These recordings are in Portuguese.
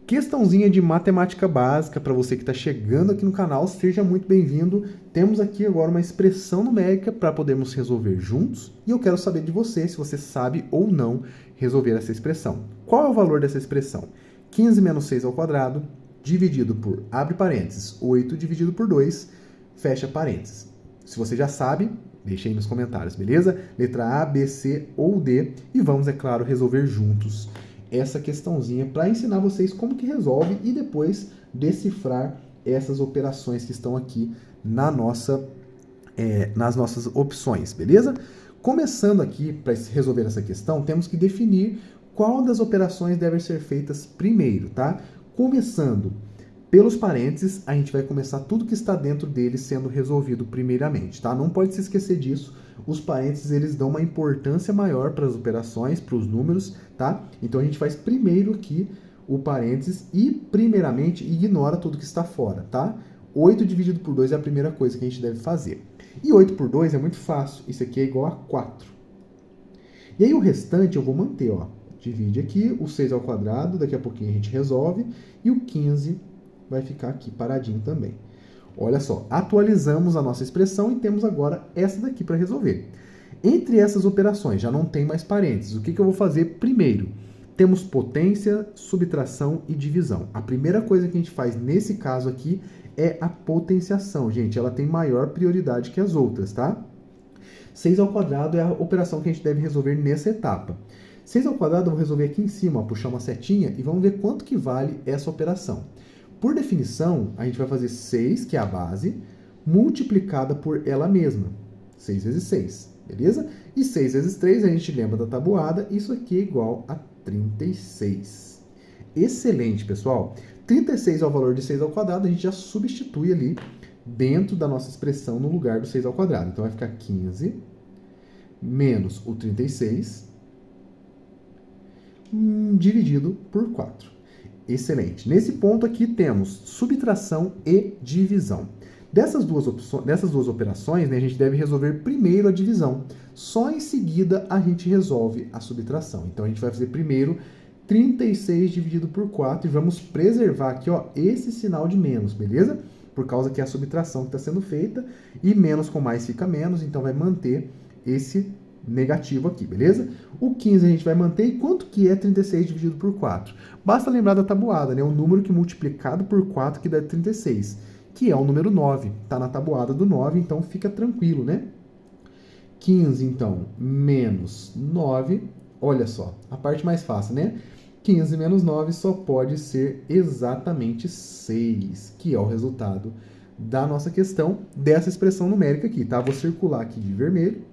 Questãozinha de matemática básica para você que está chegando aqui no canal, seja muito bem-vindo. Temos aqui agora uma expressão numérica para podermos resolver juntos e eu quero saber de você se você sabe ou não resolver essa expressão. Qual é o valor dessa expressão? 15 menos 6 ao quadrado dividido por, abre parênteses, 8 dividido por 2, fecha parênteses. Se você já sabe, deixa aí nos comentários, beleza? Letra A, B, C ou D e vamos, é claro, resolver juntos essa questãozinha para ensinar vocês como que resolve e depois decifrar essas operações que estão aqui nas nossas opções, beleza? Começando aqui, para resolver essa questão, temos que definir qual das operações devem ser feitas primeiro, tá? Começando pelos parênteses, a gente vai começar tudo que está dentro deles sendo resolvido primeiramente, tá? Não pode se esquecer disso. Os parênteses, eles dão uma importância maior para as operações, para os números, tá? Então a gente faz primeiro aqui o parênteses e, primeiramente, ignora tudo que está fora, tá? 8 dividido por 2 é a primeira coisa que a gente deve fazer. E 8 por 2 é muito fácil. Isso aqui é igual a 4. E aí o restante eu vou manter, ó. Divide aqui, o 6 ao quadrado, daqui a pouquinho a gente resolve. E o 15 vai ficar aqui paradinho também. Olha só, atualizamos a nossa expressão e temos agora essa daqui para resolver. Entre essas operações, já não tem mais parênteses. O que eu vou fazer primeiro? Temos potência, subtração e divisão. A primeira coisa que a gente faz nesse caso aqui é a potenciação. Gente, ela tem maior prioridade que as outras, tá? 6 ao quadrado é a operação que a gente deve resolver nessa etapa. 6 ao quadrado eu vou resolver aqui em cima, ó, puxar uma setinha e vamos ver quanto que vale essa operação. Por definição, a gente vai fazer 6, que é a base, multiplicada por ela mesma. 6 vezes 6, beleza? E 6 vezes 3, a gente lembra da tabuada, isso aqui é igual a 36. Excelente, pessoal. 36 é o valor de 6 ao quadrado, a gente já substitui ali dentro da nossa expressão no lugar do 6 ao quadrado. Então vai ficar 15 menos o 36 dividido por 4. Excelente. Nesse ponto aqui temos subtração e divisão. Dessas duas operações, né, a gente deve resolver primeiro a divisão. Só em seguida a gente resolve a subtração. Então a gente vai fazer primeiro 36 dividido por 4 e vamos preservar aqui, ó, esse sinal de menos, beleza? Por causa que é a subtração que está sendo feita e menos com mais fica menos, então vai manter esse negativo aqui, beleza? O 15 a gente vai manter. E quanto que é 36 dividido por 4? Basta lembrar da tabuada, né? O número que multiplicado por 4 que dá 36, que é o número 9. Está na tabuada do 9, então fica tranquilo, né? 15, então, menos 9. Olha só, a parte mais fácil, né? 15 menos 9 só pode ser exatamente 6, que é o resultado da nossa questão, dessa expressão numérica aqui, tá? Vou circular aqui de vermelho.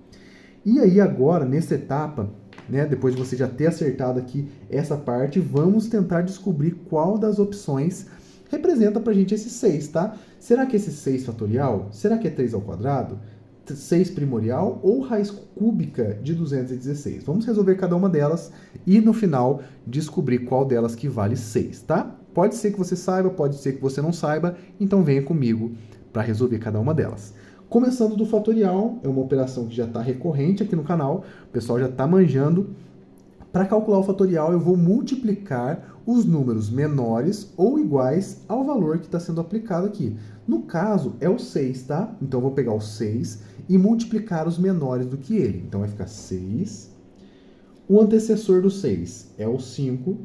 E aí agora, nessa etapa, né, depois de você já ter acertado aqui essa parte, vamos tentar descobrir qual das opções representa pra gente esse 6, tá? Será que esse 6 fatorial? Será que é 3 ao quadrado? 6 primorial ou raiz cúbica de 216? Vamos resolver cada uma delas e no final descobrir qual delas que vale 6, tá? Pode ser que você saiba, pode ser que você não saiba, então venha comigo para resolver cada uma delas. Começando do fatorial, é uma operação que já está recorrente aqui no canal, o pessoal já está manjando. Para calcular o fatorial, eu vou multiplicar os números menores ou iguais ao valor que está sendo aplicado aqui. No caso, é o 6, tá? Então, eu vou pegar o 6 e multiplicar os menores do que ele. Então, vai ficar 6. O antecessor do 6 é o 5.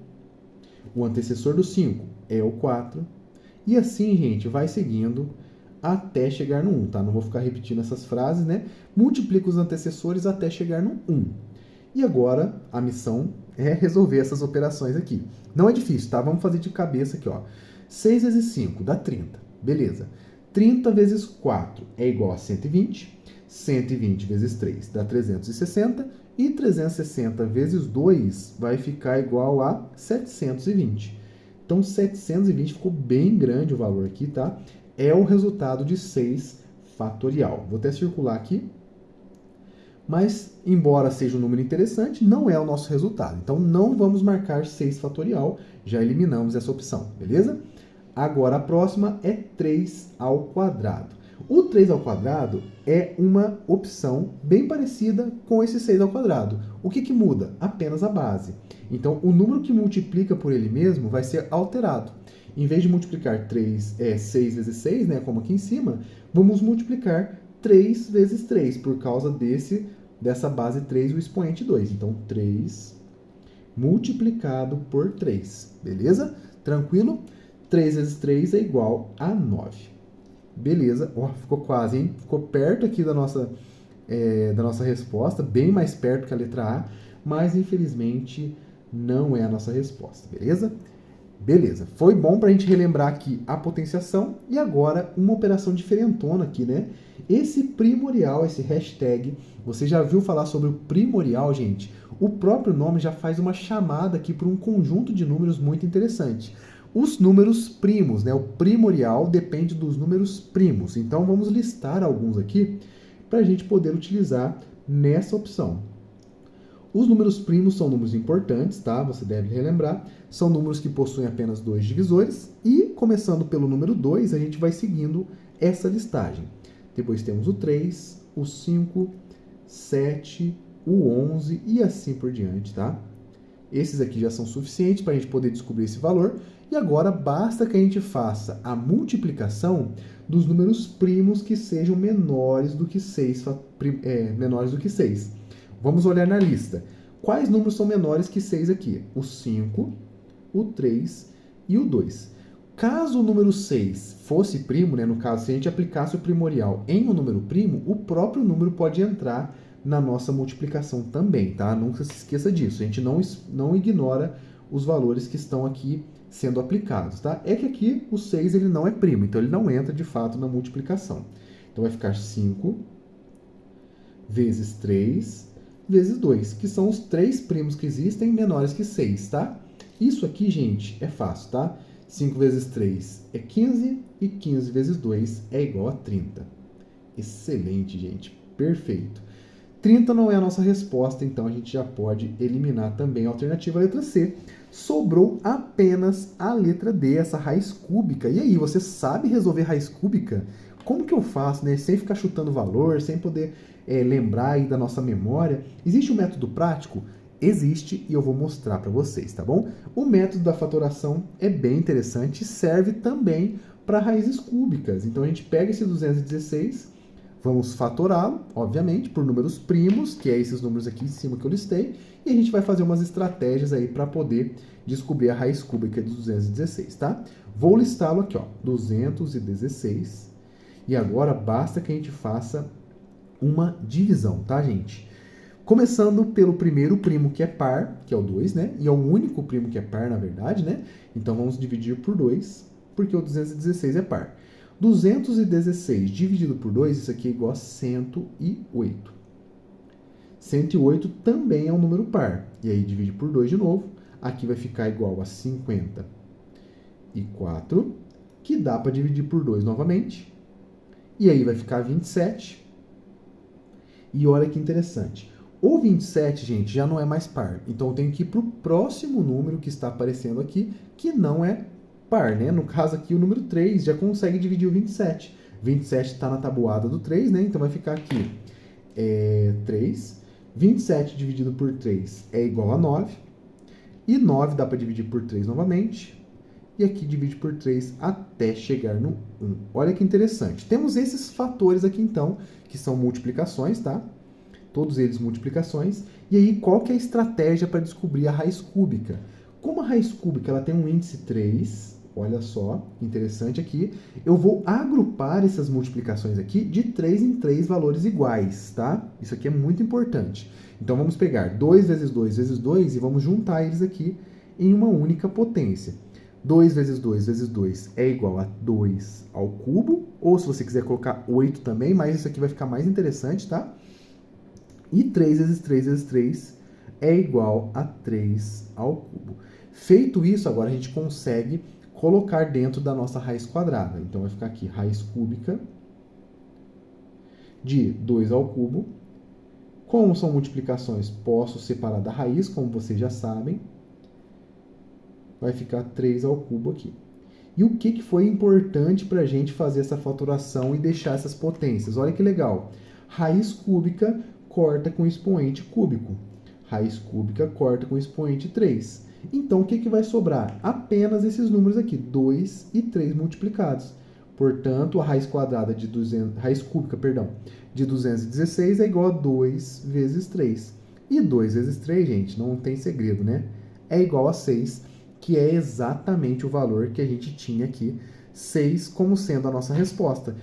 O antecessor do 5 é o 4. E assim, gente, vai seguindo até chegar no 1, tá? Não vou ficar repetindo essas frases, né? Multiplica os antecessores até chegar no 1. E agora, a missão é resolver essas operações aqui. Não é difícil, tá? Vamos fazer de cabeça aqui, ó. 6 vezes 5 dá 30. Beleza. 30 vezes 4 é igual a 120. 120 vezes 3 dá 360. E 360 vezes 2 vai ficar igual a 720. Então, 720 ficou bem grande o valor aqui, tá? É o resultado de 6 fatorial. Vou até circular aqui. Mas, embora seja um número interessante, não é o nosso resultado. Então, não vamos marcar 6 fatorial. Já eliminamos essa opção, beleza? Agora, a próxima é 3 ao quadrado. O 3 ao quadrado é uma opção bem parecida com esse 6 ao quadrado. O que muda? Apenas a base. Então, o número que multiplica por ele mesmo vai ser alterado. Em vez de multiplicar 6 vezes 6, né, como aqui em cima, vamos multiplicar 3 vezes 3, por causa dessa base 3, o expoente 2. Então, 3 multiplicado por 3. Beleza? Tranquilo? 3 vezes 3 é igual a 9. Beleza? Oh, ficou quase, hein? Ficou perto aqui da nossa resposta, bem mais perto que a letra A, mas infelizmente não é a nossa resposta. Beleza? Beleza. Foi bom para a gente relembrar aqui a potenciação e agora uma operação diferentona aqui, né? Esse primorial, esse hashtag, você já viu falar sobre o primorial, gente? O próprio nome já faz uma chamada aqui para um conjunto de números muito interessante. Os números primos, né? O primorial depende dos números primos. Então vamos listar alguns aqui para a gente poder utilizar nessa opção. Os números primos são números importantes, tá? Você deve relembrar. São números que possuem apenas 2 divisores. E, começando pelo número 2, a gente vai seguindo essa listagem. Depois temos o 3, o 5, 7, o 11 e assim por diante, tá? Esses aqui já são suficientes para a gente poder descobrir esse valor. E agora basta que a gente faça a multiplicação dos números primos que sejam menores do que 6. Vamos olhar na lista. Quais números são menores que 6 aqui? O 5, o 3 e o 2. Caso o número 6 fosse primo, né, no caso, se a gente aplicasse o primorial em um número primo, o próprio número pode entrar na nossa multiplicação também, tá? Nunca se esqueça disso. A gente não ignora os valores que estão aqui sendo aplicados, tá? É que aqui o 6 ele não é primo, então ele não entra de fato na multiplicação. Então vai ficar 5 vezes 3 vezes 2, que são os 3 primos que existem menores que 6, tá? Isso aqui, gente, é fácil, tá? 5 vezes 3 é 15 e 15 vezes 2 é igual a 30. Excelente, gente. Perfeito. 30 não é a nossa resposta, então a gente já pode eliminar também a alternativa letra C. Sobrou apenas a letra D, essa raiz cúbica. E aí, você sabe resolver raiz cúbica? Como que eu faço, né? Sem ficar chutando valor, sem poder lembrar aí da nossa memória. Existe um método prático? Existe e eu vou mostrar para vocês, tá bom? O método da fatoração é bem interessante e serve também para raízes cúbicas. Então a gente pega esse 216, vamos fatorá-lo, obviamente, por números primos, que é esses números aqui em cima que eu listei, e a gente vai fazer umas estratégias aí para poder descobrir a raiz cúbica de 216, tá? Vou listá-lo aqui, ó, 216, e agora basta que a gente faça uma divisão, tá, gente? Começando pelo primeiro primo que é par, que é o 2, né? E é o único primo que é par, na verdade, né? Então vamos dividir por 2, porque o 216 é par. 216 dividido por 2, isso aqui é igual a 108. 108 também é um número par. E aí divide por 2 de novo. Aqui vai ficar igual a 54, que dá para dividir por 2 novamente. E aí vai ficar 27. E olha que interessante. O 27, gente, já não é mais par. Então eu tenho que ir para o próximo número que está aparecendo aqui, que não é par, né? No caso aqui, o número 3 já consegue dividir o 27. 27 está na tabuada do 3, né? Então vai ficar aqui 3. 27 dividido por 3 é igual a 9. E 9 dá para dividir por 3 novamente. E aqui divide por 3 até chegar no 1. Olha que interessante. Temos esses fatores aqui, então, que são multiplicações, tá? Todos eles multiplicações. E aí, qual que é a estratégia para descobrir a raiz cúbica? Como a raiz cúbica ela tem um índice 3, olha só, interessante aqui, eu vou agrupar essas multiplicações aqui de 3 em 3 valores iguais, tá? Isso aqui é muito importante. Então, vamos pegar 2 vezes 2 vezes 2 e vamos juntar eles aqui em uma única potência. 2 vezes 2 vezes 2 é igual a 2 ao cubo, ou se você quiser colocar 8 também, mas isso aqui vai ficar mais interessante, tá? E 3 vezes 3 vezes 3 é igual a 3 ao cubo. Feito isso, agora a gente consegue colocar dentro da nossa raiz quadrada. Então vai ficar aqui raiz cúbica de 2 ao cubo. Como são multiplicações, posso separar da raiz, como vocês já sabem. Vai ficar 3 ao cubo aqui. E o que foi importante para a gente fazer essa fatoração e deixar essas potências? Olha que legal. Raiz cúbica corta com expoente cúbico. Raiz cúbica corta com expoente 3. Então, o que vai sobrar? Apenas esses números aqui, 2 e 3 multiplicados. Portanto, a raiz quadrada de 200, raiz cúbica, perdão, de 216 é igual a 2 vezes 3. E 2 vezes 3, gente, não tem segredo, né? É igual a 6, que é exatamente o valor que a gente tinha aqui, 6 como sendo a nossa resposta.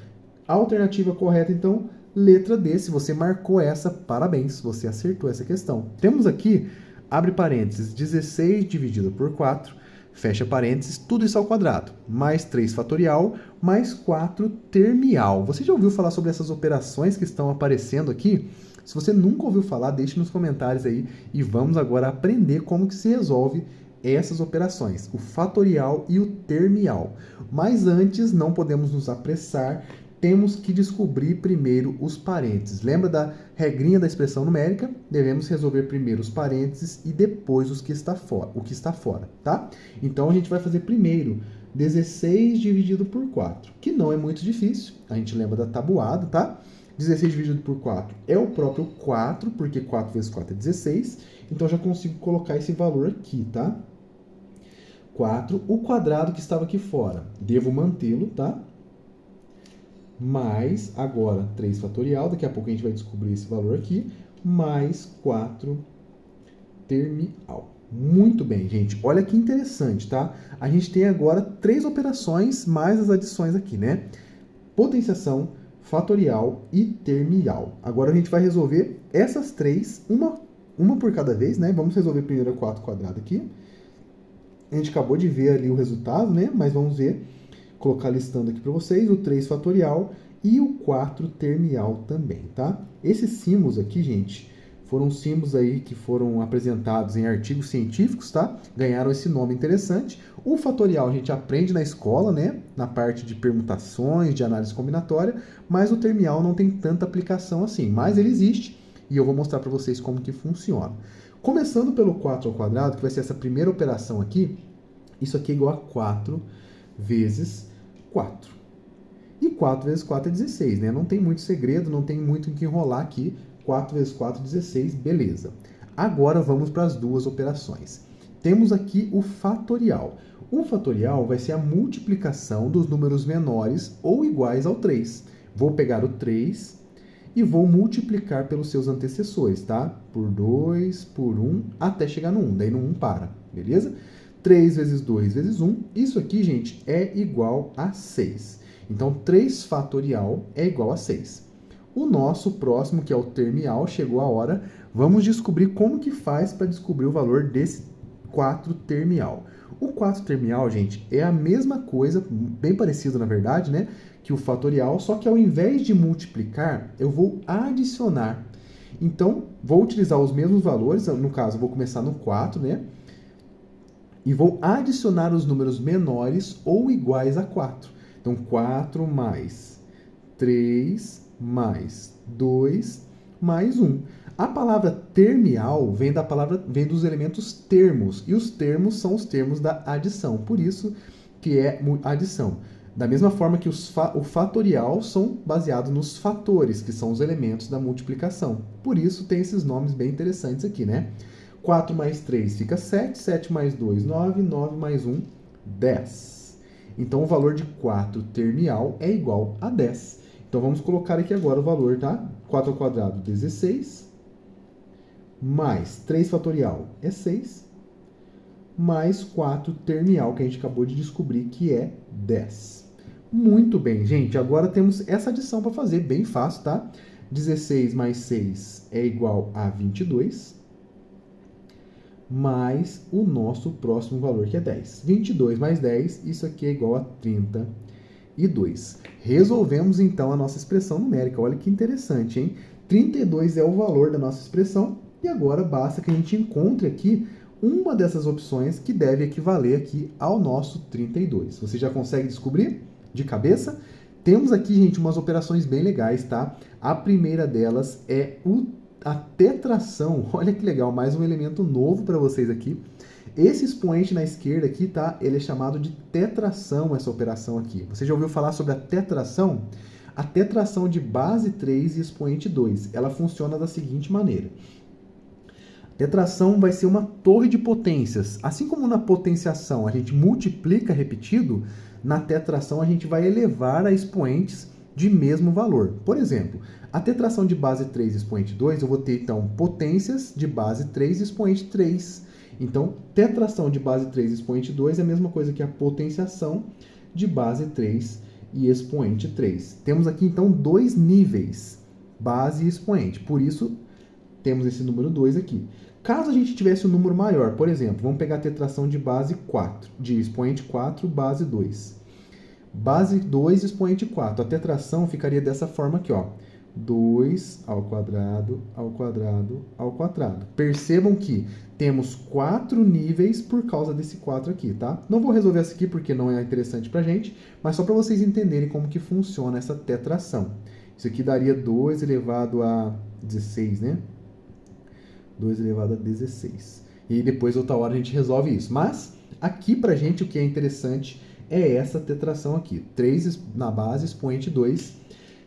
A alternativa correta, então, letra D. Se você marcou essa, parabéns, você acertou essa questão. Temos aqui, abre parênteses, 16 dividido por 4, fecha parênteses, tudo isso ao quadrado, mais 3 fatorial, mais 4 termial. Você já ouviu falar sobre essas operações que estão aparecendo aqui? Se você nunca ouviu falar, deixe nos comentários aí e vamos agora aprender como que se resolve essas operações, o fatorial e o termial. Mas antes, não podemos nos apressar, temos que descobrir primeiro os parênteses. Lembra da regrinha da expressão numérica? Devemos resolver primeiro os parênteses e depois o que está fora, tá? Então a gente vai fazer primeiro 16 dividido por 4, que não é muito difícil. A gente lembra da tabuada, tá? 16 dividido por 4 é o próprio 4, porque 4 vezes 4 é 16. Então já consigo colocar esse valor aqui, tá? 4, o quadrado que estava aqui fora, devo mantê-lo, tá? Mais, agora, 3 fatorial, daqui a pouco a gente vai descobrir esse valor aqui, mais 4 termial. Muito bem, gente. Olha que interessante, tá? A gente tem agora 3 operações, mais as adições aqui, né? Potenciação, fatorial e termial. Agora a gente vai resolver essas 3, uma por cada vez, né? Vamos resolver primeiro a 4 quadrado aqui. A gente acabou de ver ali o resultado, né? Mas vamos ver, colocar listando aqui para vocês, o 3 fatorial e o 4 termial também, tá? Esses símbolos aqui, gente, foram símbolos aí que foram apresentados em artigos científicos, tá? Ganharam esse nome interessante. O fatorial a gente aprende na escola, né? Na parte de permutações, de análise combinatória, mas o termial não tem tanta aplicação assim, mas ele existe e eu vou mostrar para vocês como que funciona. Começando pelo 4 ao quadrado, que vai ser essa primeira operação aqui, isso aqui é igual a 4 vezes 4. E 4 vezes 4 é 16, né? Não tem muito segredo, não tem muito em que enrolar aqui. 4 vezes 4 é 16, beleza. Agora vamos para as duas operações. Temos aqui o fatorial. O fatorial vai ser a multiplicação dos números menores ou iguais ao 3. Vou pegar o 3 e vou multiplicar pelos seus antecessores, tá? Por 2, por 1, até chegar no 1. Daí no 1 para, beleza? 3 vezes 2 vezes 1. Isso aqui, gente, é igual a 6. Então, 3 fatorial é igual a 6. O nosso próximo, que é o termial, chegou a hora. Vamos descobrir como que faz para descobrir o valor desse 4 termial. O 4 termial, gente, é a mesma coisa, bem parecido na verdade, né, que o fatorial, só que ao invés de multiplicar, eu vou adicionar. Então, vou utilizar os mesmos valores, no caso, vou começar no 4, né, e vou adicionar os números menores ou iguais a 4. Então, 4 mais 3 mais 2 mais 1. A palavra termial vem dos elementos termos, e os termos são os termos da adição, por isso que é adição. Da mesma forma que o fatorial são baseados nos fatores, que são os elementos da multiplicação. Por isso tem esses nomes bem interessantes aqui, né? 4 mais 3 fica 7, 7 mais 2, 9, 9 mais 1, 10. Então o valor de 4 termial é igual a 10. Então vamos colocar aqui agora o valor, tá? 4 ao quadrado, 16. Mais 3 fatorial é 6, mais 4 termial, que a gente acabou de descobrir que é 10. Muito bem, gente, agora temos essa adição para fazer, bem fácil, tá? 16 mais 6 é igual a 22, mais o nosso próximo valor, que é 10. 22 mais 10, isso aqui é igual a 32. Resolvemos, então, a nossa expressão numérica. Olha que interessante, hein? 32 é o valor da nossa expressão, e agora basta que a gente encontre aqui uma dessas opções que deve equivaler aqui ao nosso 32. Você já consegue descobrir de cabeça? Temos aqui, gente, umas operações bem legais, tá? A primeira delas é a tetração. Olha que legal, mais um elemento novo para vocês aqui. Esse expoente na esquerda aqui, tá? Ele é chamado de tetração, essa operação aqui. Você já ouviu falar sobre a tetração? A tetração de base 3 e expoente 2, ela funciona da seguinte maneira. Tetração vai ser uma torre de potências. Assim como na potenciação a gente multiplica repetido, na tetração a gente vai elevar a expoentes de mesmo valor. Por exemplo, a tetração de base 3 e expoente 2, eu vou ter então potências de base 3 e expoente 3. Então, tetração de base 3 e expoente 2 é a mesma coisa que a potenciação de base 3 e expoente 3. Temos aqui então dois níveis, base e expoente. Por isso, temos esse número 2 aqui. Caso a gente tivesse um número maior, por exemplo, vamos pegar a tetração de base 4, de expoente 4, base 2. Base 2, expoente 4. A tetração ficaria dessa forma aqui, ó. 2 ao quadrado, ao quadrado, ao quadrado. Percebam que temos 4 níveis por causa desse 4 aqui, tá? Não vou resolver essa aqui porque não é interessante pra gente, mas só para vocês entenderem como que funciona essa tetração. Isso aqui daria 2 elevado a 16, né? 2 elevado a 16. E depois, outra hora, a gente resolve isso. Mas, aqui pra gente, o que é interessante é essa tetração aqui. 3 na base, expoente 2.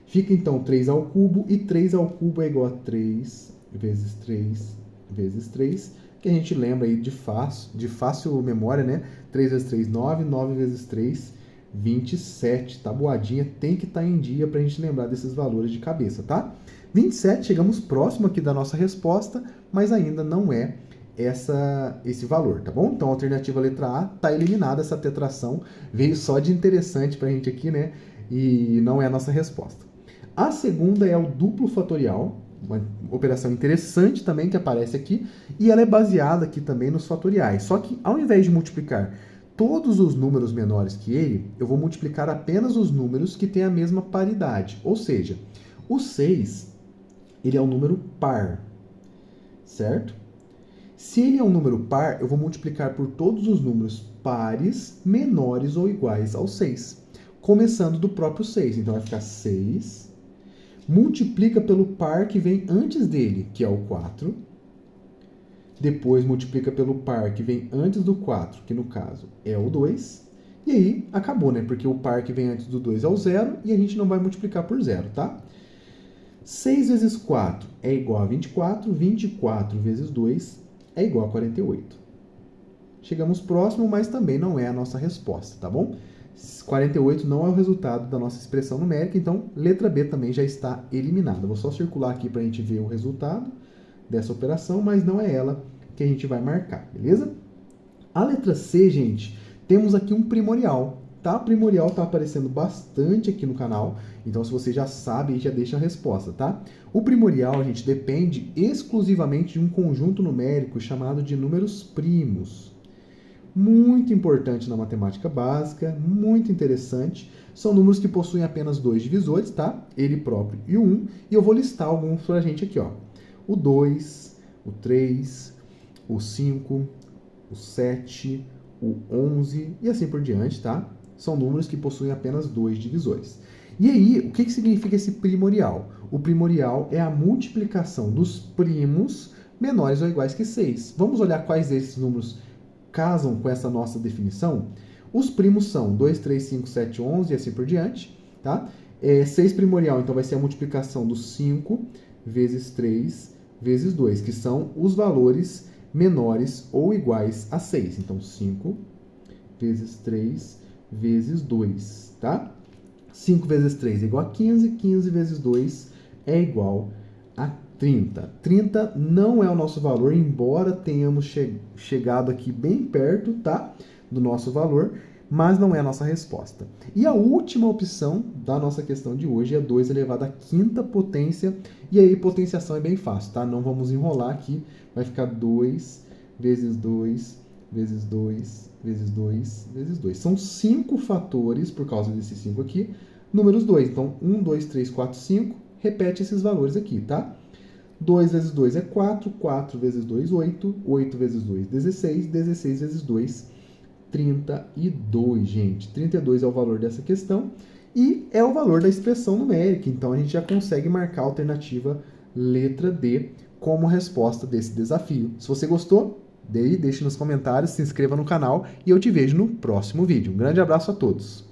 Fica, então, 3 ao cubo. E 3 ao cubo é igual a 3 vezes 3 vezes 3. Que a gente lembra aí de fácil memória, né? 3 vezes 3, 9. 9 vezes 3, 27. Tabuadinha tem que estar em dia pra gente lembrar desses valores de cabeça, tá? 27, chegamos próximo aqui da nossa resposta, mas ainda não é esse valor, tá bom? Então, a alternativa letra A está eliminada, essa tetração veio só de interessante para a gente aqui, né? E não é a nossa resposta. A segunda é o duplo fatorial, uma operação interessante também que aparece aqui, e ela é baseada aqui também nos fatoriais. Só que, ao invés de multiplicar todos os números menores que ele, eu vou multiplicar apenas os números que têm a mesma paridade. Ou seja, o 6... ele é um número par, certo? Se ele é um número par, eu vou multiplicar por todos os números pares menores ou iguais ao 6, começando do próprio 6. Então, vai ficar 6, multiplica pelo par que vem antes dele, que é o 4, depois multiplica pelo par que vem antes do 4, que no caso é o 2, e aí acabou, né? Porque o par que vem antes do 2 é o 0, e a gente não vai multiplicar por 0, tá? 6 vezes 4 é igual a 24, 24 vezes 2 é igual a 48. Chegamos próximo, mas também não é a nossa resposta, tá bom? 48 não é o resultado da nossa expressão numérica, então letra B também já está eliminada. Vou só circular aqui para a gente ver o resultado dessa operação, mas não é ela que a gente vai marcar, beleza? A letra C, gente, temos aqui um primorial. Tá? O primorial está aparecendo bastante aqui no canal, então se você já sabe, já deixa a resposta, tá? O primorial, a gente depende exclusivamente de um conjunto numérico chamado de números primos. Muito importante na matemática básica, muito interessante. São números que possuem apenas 2 divisores, tá? Ele próprio e o 1, e eu vou listar alguns pra gente aqui, ó. O 2, o 3, o 5, o 7, o 11 e assim por diante, tá? São números que possuem apenas 2 divisores. E aí, o que significa esse primorial? O primorial é a multiplicação dos primos menores ou iguais que 6. Vamos olhar quais desses números casam com essa nossa definição? Os primos são 2, 3, 5, 7, 11 e assim por diante. Tá? 6 primorial, então vai ser a multiplicação dos 5 vezes 3 vezes 2, que são os valores menores ou iguais a 6. Então, 5 vezes 3 vezes 2, tá? 5 vezes 3 é igual a 15, 15 vezes 2 é igual a 30. 30 não é o nosso valor, embora tenhamos chegado aqui bem perto, tá? Do nosso valor, mas não é a nossa resposta. E a última opção da nossa questão de hoje é 2 elevado à quinta potência, e aí potenciação é bem fácil, tá? Não vamos enrolar aqui, vai ficar 2 vezes 2 vezes 2 vezes 2 vezes 2. São 5 fatores, por causa desses 5 aqui, números 2. Então, 1, 2, 3, 4, 5, repete esses valores aqui, tá? 2 vezes 2 é 4, 4 vezes 2, 8, 8 vezes 2, 16, 16 vezes 2, 32, gente. 32 é o valor dessa questão e é o valor da expressão numérica. Então, a gente já consegue marcar a alternativa letra D como resposta desse desafio. Se você gostou, Deixe nos comentários, se inscreva no canal e eu te vejo no próximo vídeo. Um grande abraço a todos!